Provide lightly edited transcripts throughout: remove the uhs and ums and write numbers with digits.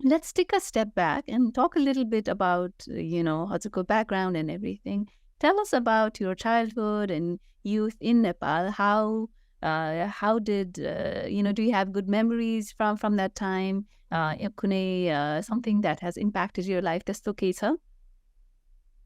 let's take a step back and talk a little bit about, Hatsuko background and everything. Tell us about your childhood and youth in Nepal. How did do you have good memories from that time? Something that has impacted your life. That's okay, sir.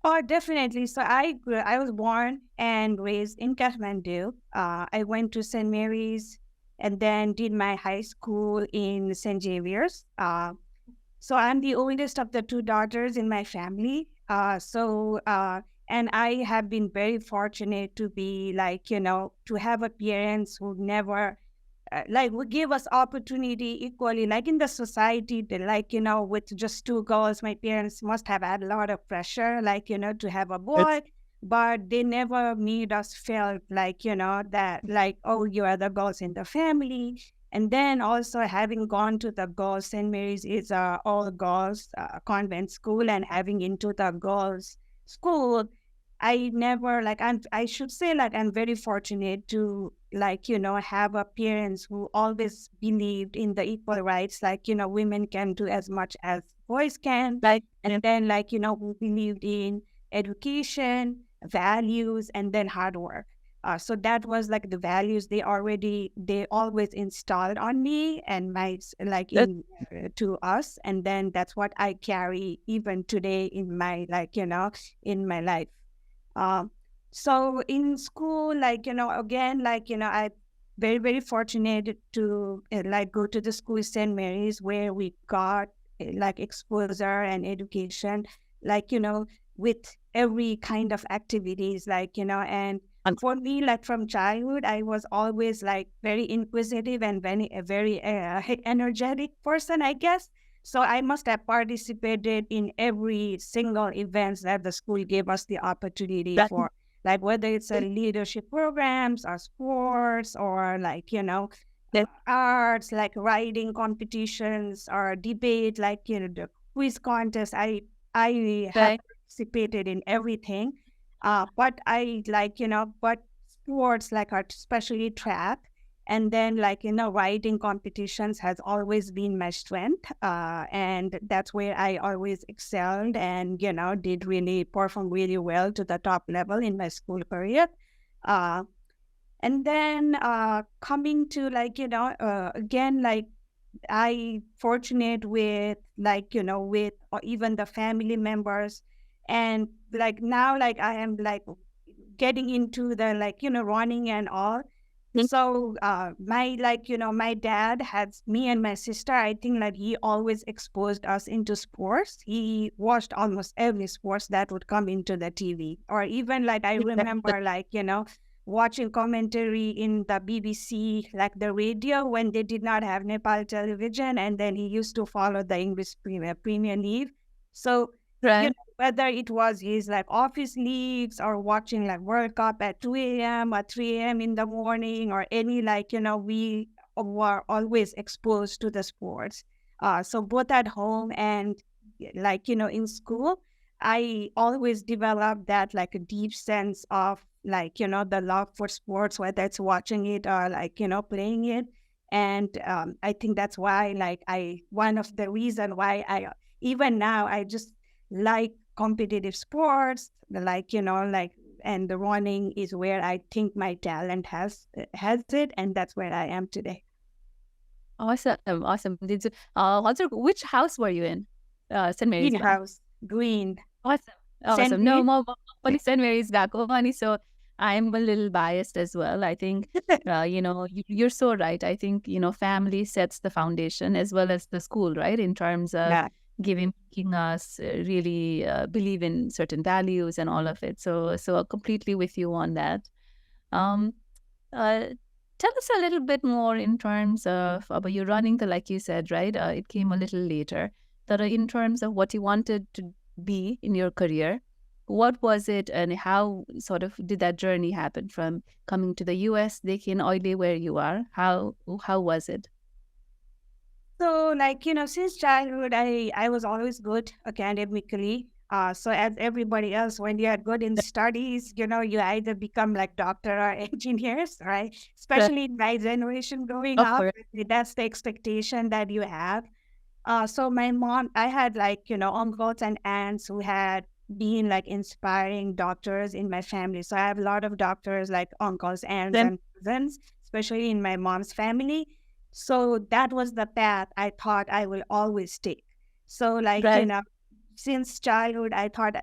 Oh, definitely. So I was born and raised in Kathmandu. I went to St. Mary's and then did my high school in St. Xavier's. So I'm the oldest of the two daughters in my family. And I have been very fortunate to be to have a parents who never would give us opportunity equally, like in the society, with just two girls, my parents must have had a lot of pressure, to have a It's boy, but they never made us feel that, oh, you are the girls in the family. And then also having gone to the girls, St. Mary's is a all girls convent school, and having into the girls school, I never I should say I'm very fortunate to have a parents who always believed in the equal rights, women can do as much as boys can. like And then who believed in education, values, and then hard work. So that was like the values they always installed on me and my that's to us, and then that's what I carry even today in my in my life. um, so in school, again, I very, very fortunate to go to the school St. Mary's, where we got exposure and education, with every kind of activities, and um, for me, from childhood, I was always very inquisitive and very energetic person, I guess. So I must have participated in every single events that the school gave us the opportunity that for, whether it's a leadership programs or sports or that arts, like writing competitions or debate, the quiz contest. I have that participated in everything. But I but sports especially track, and then writing competitions has always been my strength, and that's where I always excelled and did really perform really well to the top level in my school career. uh, and then coming to again, I fortunate with with even the family members, and now I am getting into the running and all. So my my dad has me and my sister. I think he always exposed us into sports. He watched almost every sports that would come into the TV, or even I remember watching commentary in the BBC, like the radio, when they did not have Nepal television, and then he used to follow the English Premier League. So right. whether it was his office leagues or watching World Cup at 2 a.m. or 3 a.m. in the morning, or any we were always exposed to the sports. So both at home and in school, I always developed that a deep sense of the love for sports, whether it's watching it or playing it. And I think that's why one of the reason why I even now I just like competitive sports, and the running is where I think my talent has it, and that's where I am today. Awesome, awesome. Which house were you in? St. Mary's one. Greenhouse, green, Awesome. St. Awesome. No, Pete. more पनि St. Mary's गएको अनि so I'm a little biased as well. I think, you're so right. I think, family sets the foundation as well as the school, right? In terms of Yeah. making us really believe in certain values and all of it. So completely with you on that. Um, uh, Tell us a little bit more in terms of about you running the, like you said, right? It came a little later. That in terms of what you wanted to be in your career, what was it and how sort of did that journey happen from coming to the US, देखिन अहिले where you are? How was it? So, since childhood, I was always good academically. So as everybody else, when you are good in studies, you either become doctor or engineers, right? Right. Especially in my generation growing Of up, course. that's the expectation that you have. So my mom, I had like, uncles and aunts who had been like inspiring doctors in my family. So I have a lot of doctors like uncles, aunts, Then and cousins, especially in my mom's family. So that was the path I thought I will always take. So like, right, since childhood, I thought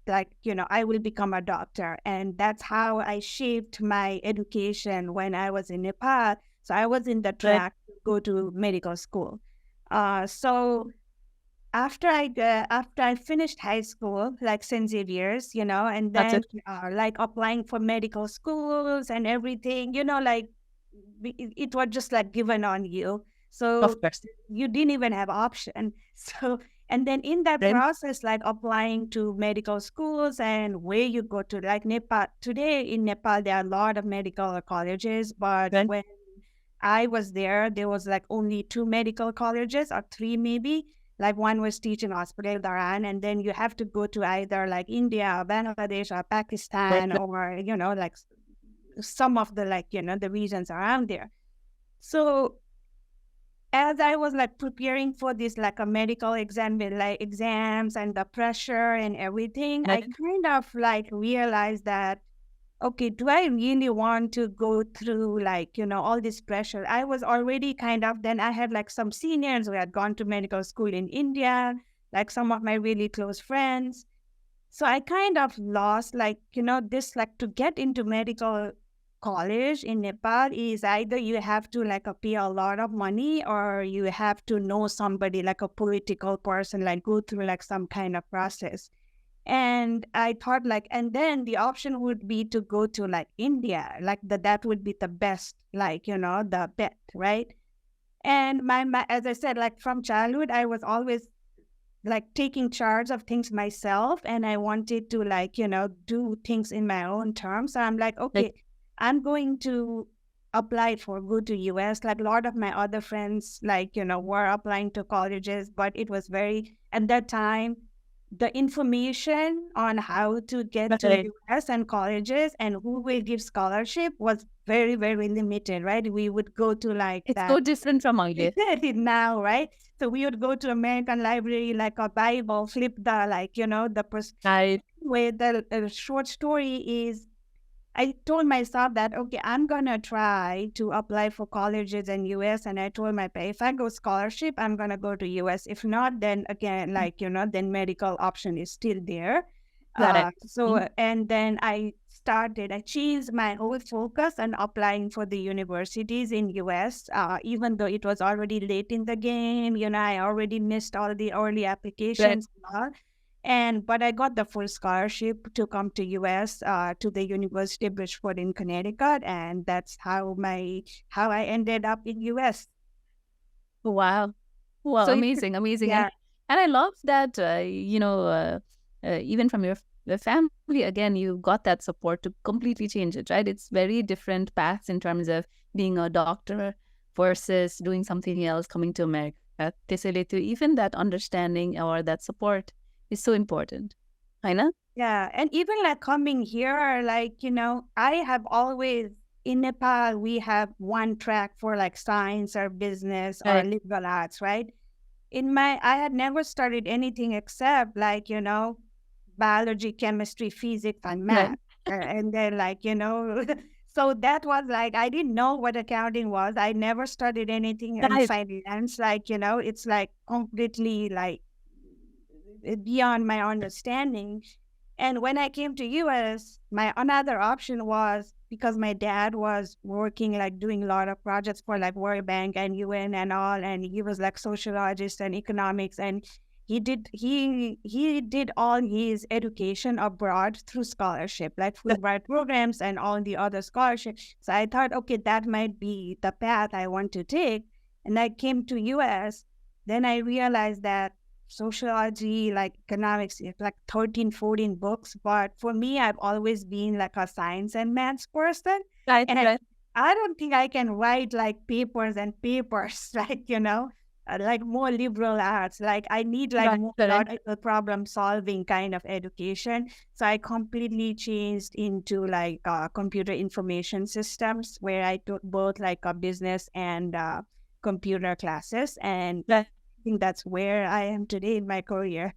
like, I will become a doctor. And that's how I shaped my education when I was in Nepal. So I was in the right. track to go to medical school. So after I finished high school, like St. Xavier's, and That's then it. like applying for medical schools and everything, like it was just like given on you. So Of course. you didn't even have option. So and then in that Then process, like applying to medical schools and where you go to, like Nepal. Today in Nepal, there are a lot of medical colleges, but then when I was there was like only two medical colleges or three maybe. Like one was teaching hospital Dharan, and then you have to go to either like India or Bangladesh or right, Pakistan right, or, like some of the like, the regions around there. So as I was like preparing for this like a medical exam with like exams and the pressure and everything, I right. kind of like realized that okay, do I really want to go through like, all this pressure? I was already kind of, then I had like some seniors who had gone to medical school in India, like some of my really close friends. So I kind of lost like, this like to get into medical college in Nepal is either you have to like pay a lot of money or you have to know somebody like a political person, like go through like some kind of process. And I thought like, and then the option would be to go to like India, like that would be the best, like, the bet, right? And my, as I said, like from childhood, I was always like taking charge of things myself and I wanted to like, do things in my own terms. So I'm like, Like okay, I'm going to apply for go to US. Like a lot of my other friends, like, were applying to colleges, but it was very, at that time, the information on how to get that's to right. US and colleges and who will give scholarship was very, very limited, right? We would go to like It's that so different from earlier. now, right? So we would go to American Library, like a Bible, flip the like, Right. where the short story is. I told myself that okay, I'm gonna try to apply for colleges in US, and I told my parents if I go scholarship, I'm gonna go to US. If not, then again, like then medical option is still there. Correct. So and then I changed my whole focus on applying for the universities in US, even though it was already late in the game. I already missed all the early Right. applications and all. And but I got the full scholarship to come to US to the University of Bridgeport in Connecticut, and that's how I ended up in US. Wow. Well, So it, amazing, amazing. yeah, And I love that, even from your family, again, you got that support to completely change it, right? It's very different paths in terms of being a doctor versus doing something else, coming to America. त्यसैले त्यो even that understanding or that support is so important. होइन? yeah, and even like coming here, like I have always in Nepal we have one track for like science or business or Right. liberal arts, right? I had never studied anything except like biology, chemistry, physics, and Right. math. And then, like, so that was like, I didn't know what accounting was. I never studied anything in Right. finance. Like, it's like completely like beyond my understanding. And when I came to US, my another option was because my dad was working like doing a lot of projects for like World Bank and UN and all, and he was like sociologist and economics, and he did all his education abroad through scholarship, like Fulbright programs and all the other scholarships. So I thought, okay, that might be the path I want to take. And I came to US, then I realized that sociology, like economics, it's like 13, 14 books. But for me, I've always been like a science and maths person. Right. And Right. I don't think I can write like papers and papers, like, like more liberal arts. Like I need like Right. more Correct. logical problem solving kind of education. So I completely changed into like computer information systems where I took both like a business and computer classes. And Right. think that's where I am today in my career.